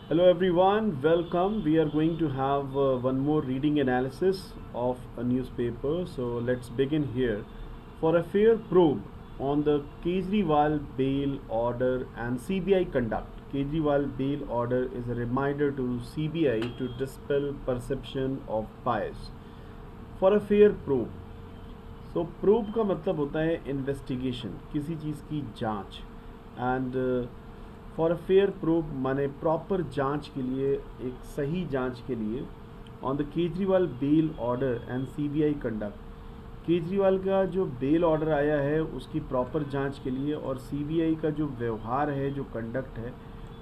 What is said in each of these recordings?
Hello everyone, welcome. We are going to have one more reading analysis of a newspaper. So let's begin here. For a fair probe on the Kejriwal bail order and CBI conduct. Kejriwal bail order is a reminder to CBI to dispel perception of bias. For a fair probe. So prove का मतलब होता है investigation, किसी चीज़ की जांच। And for a fair prove माने proper जांच के लिए, एक सही जांच के लिए। On the Kejriwal bail order and CBI conduct, Kejriwal का जो बेल ऑर्डर आया है उसकी प्रॉपर जांच के लिए, और सीबीआई का जो व्यवहार है, जो कंडक्ट है,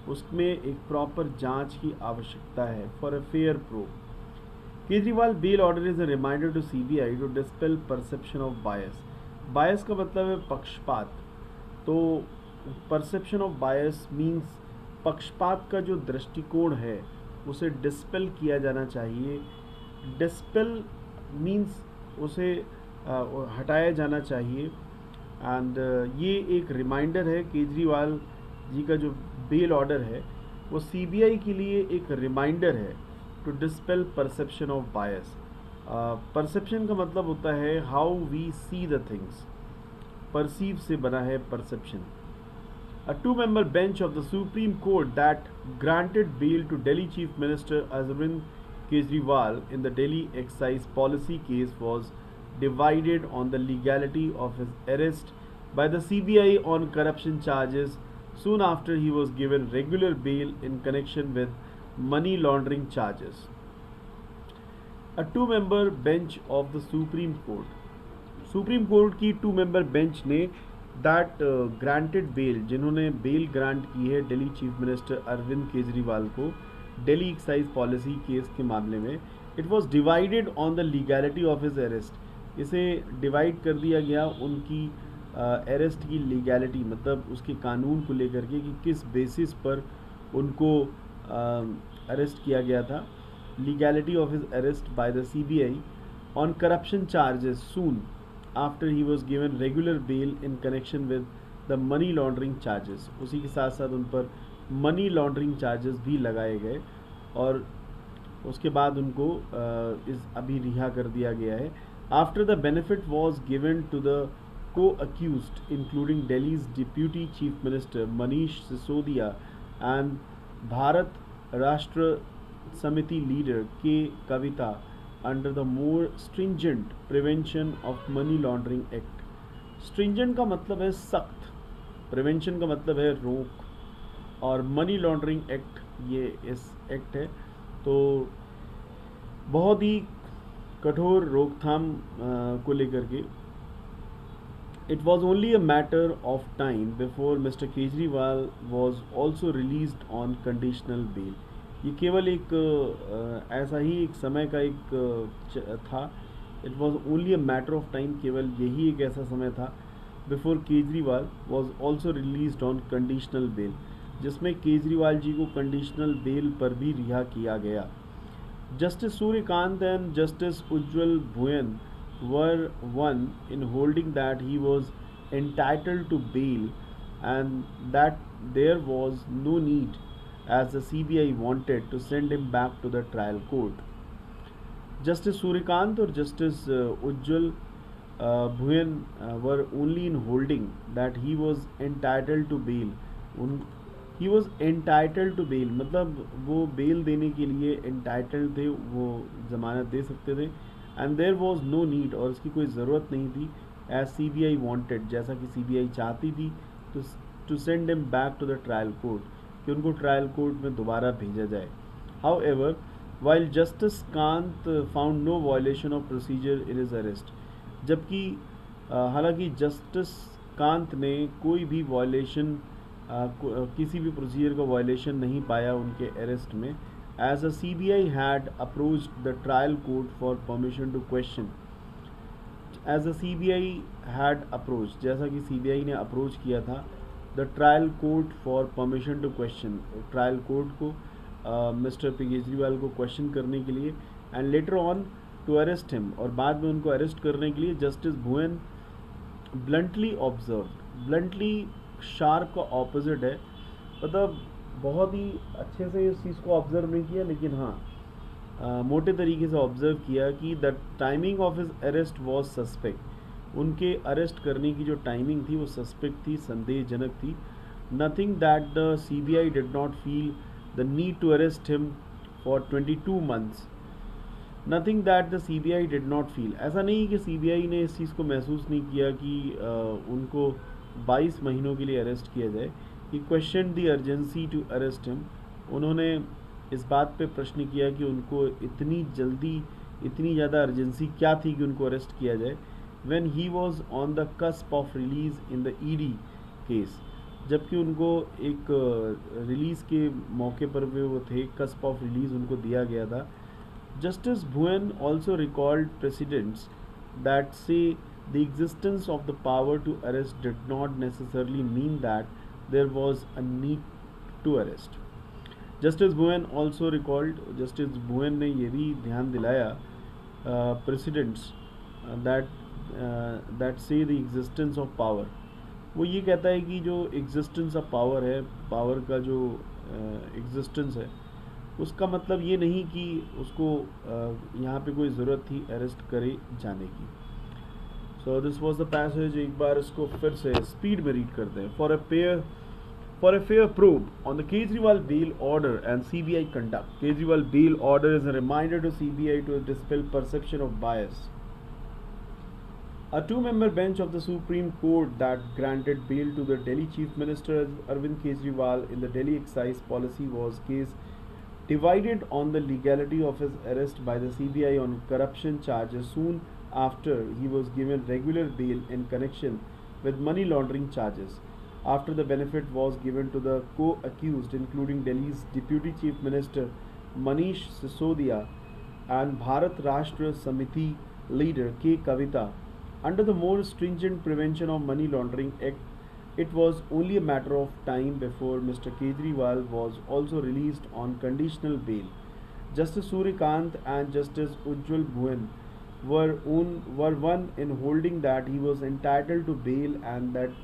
उसमें एक प्रॉपर जांच की आवश्यकता है। For a fair probe, Kejriwal bail order is a reminder to CBI to dispel perception of bias. Bias का मतलब है पक्षपात। तो परसेप्शन ऑफ बायस मीन्स पक्षपात का जो दृष्टिकोण है उसे डिस्पेल किया जाना चाहिए। डिस्पेल मीन्स उसे हटाया जाना चाहिए। एंड ये एक रिमाइंडर है, केजरीवाल जी का जो बेल ऑर्डर है वो सीबीआई के लिए एक रिमाइंडर है to dispel perception of bias. Perception का मतलब होता है how we see the things. Perceive से बना है perception. A two-member bench of the Supreme Court that granted bail to Delhi Chief Minister Arvind Kejriwal in the Delhi excise policy case was divided on the legality of his arrest by the CBI on corruption charges soon after he was given regular bail in connection with money laundering charges. A two-member bench of the supreme court की to member bench ने that granted bell, जिन्होंने bell grant की है Delhi chief minister Arvind Kejriwal को Delhi excise policy case के मामले में, it was divided on the legality of his arrest. इसे डिवाइड कर दिया गया उनकी अरेस्ट की लीगैलिटी, मतलब उसके कानून को लेकर के कि किस बेसिस पर उनको अरेस्ट किया गया था। Legality of his arrest by the CBI on corruption charges soon after he was given regular bail in connection with the money laundering charges। उसी के साथ साथ उन पर मनी लॉन्ड्रिंग चार्जेस भी लगाए गए, और उसके बाद उनको इस अभी रिहा कर दिया गया है। After the benefit was given to the को accused including Delhi's deputy chief minister Manish Sisodia and Bharat Rashtra Samithi leader के कविता under the more stringent prevention of money laundering act। stringent का मतलब है सख्त, prevention का मतलब है रोक, और मनी लॉन्ड्रिंग एक्ट ये इस एक्ट है। तो बहुत ही कठोर रोकथाम को लेकर के। It was only a matter of time before Mr. Kejriwal was also released on conditional bail। ये केवल एक ऐसा ही एक समय का एक था। It was only a matter of time, केवल यही एक ऐसा समय था before Kejriwal was also release on conditional bail, जिसमें केजरीवाल जी को कंडीशनल बेल पर भी रिहा किया गया। Justice Suryakant and Justice Ujjwal Bhuyan were one in holding that he was entitled to bail and that there was no need, as the CBI wanted, to send him back to the trial court। Justice Suryakant और Justice Ujjwal Bhuyan were only in holding that he was entitled to bail। उन he was entitled to bail, मतलब वो bell देने के लिए entitled थे, वो ज़मानत दे सकते थे। And there was no need, और इसकी कोई ज़रूरत नहीं थी, as C B I wanted, जैसा कि सी बी आई चाहती थी, to send him back to the trial court, कि उनको ट्रायल कोर्ट में दोबारा भेजा जाए। However, while justice Kant found no violation of procedure in his arrest, जबकि हालांकि जस्टिस कांत ने कोई भी वायलेशन, किसी भी प्रोसीजर का वायलेशन नहीं पाया उनके अरेस्ट में। As a C B I had approached the trial court for permission to question, as a C B I had approach, जैसा कि सी बी आई ने अप्रोच किया था the trial court for permission to question, trial court को mister P Kejriwal को question करने के लिए, and later on to arrest him, और बाद में उनको अरेस्ट करने के लिए। Justice Bhuyan bluntly observe, bluntly sharp का ऑपोजिट है, मतलब बहुत ही अच्छे से इस चीज़ को ऑब्ज़र्व नहीं किया, लेकिन हाँ मोटे तरीके से ऑब्ज़र्व किया कि the timing of his arrest was suspect. उनके अरेस्ट करने की जो टाइमिंग थी वो सस्पेक्ट थी, संदेहजनक थी। Nothing that the CBI did not feel the need to arrest him for 22 months। Nothing that the CBI did not feel, ऐसा नहीं कि सीबीआई ने इस चीज़ को महसूस नहीं किया कि उनको 22 महीनों के लिए अरेस्ट किया जाए। He question the urgency to arrest him. उन्होंने इस बात पे प्रश्न किया कि उनको इतनी जल्दी, इतनी ज़्यादा अर्जेंसी क्या थी कि उनको अरेस्ट किया जाए। When he was on the cusp of release in the ED case, जबकि उनको एक रिलीज़ के मौके पर वो थे, कस्प ऑफ रिलीज़ उनको दिया गया था। Justice Bhuan also recalled precedents that say the existence of the power to arrest did not necessarily mean that there was a need to arrest. Justice Bhuvan also recalled, justice Bhuvan ने ये भी ध्यान दिलाया precedents that that say the existence of power. वो ये कहता है कि जो एग्जिस्टेंस ऑफ पावर है, पावर का जो एग्जिस्टेंस है, उसका मतलब ये नहीं कि उसको यहाँ पे कोई ज़रूरत थी अरेस्ट करे जाने की। So this was the passage. एक बार इसको फिर से स्पीड में रीड करते हैं। For a fair probe on the Kejriwal bail order and CBI conduct. Kejriwal bail order is a reminder to CBI to dispel perception of bias. A two-member bench of the Supreme Court that granted bail to the Delhi Chief Minister Arvind Kejriwal in the Delhi excise policy was case divided on the legality of his arrest by the CBI on corruption charges soon after he was given regular bail in connection with money laundering charges. After the benefit was given to the co-accused, including Delhi's Deputy Chief Minister Manish Sisodia and Bharat Rashtra Samiti leader K. Kavita, under the more stringent Prevention of Money Laundering Act, it was only a matter of time before Mr. Kejriwal was also released on conditional bail. Justice Suryakant and Justice Ujjwal Bhuan were one in holding that he was entitled to bail and that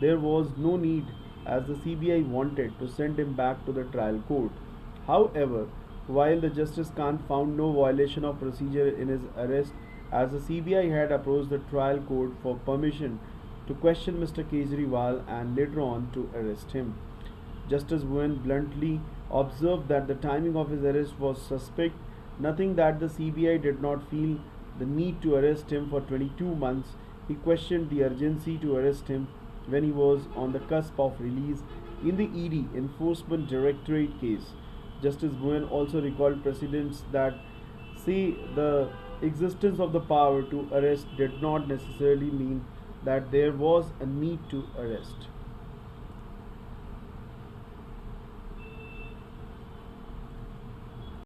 there was no need, as the CBI wanted, to send him back to the trial court. However, while the Justice Kant found no violation of procedure in his arrest, as the CBI had approached the trial court for permission to question Mr. Kejriwal and later on to arrest him. Justice Bhuvan bluntly observed that the timing of his arrest was suspect, nothing that the CBI did not feel the need to arrest him for 22 months. He questioned the urgency to arrest him when he was on the cusp of release in the ED Enforcement Directorate case. Justice Bhuvan also recalled precedents that say the existence of the power to arrest did not necessarily mean that there was a need to arrest.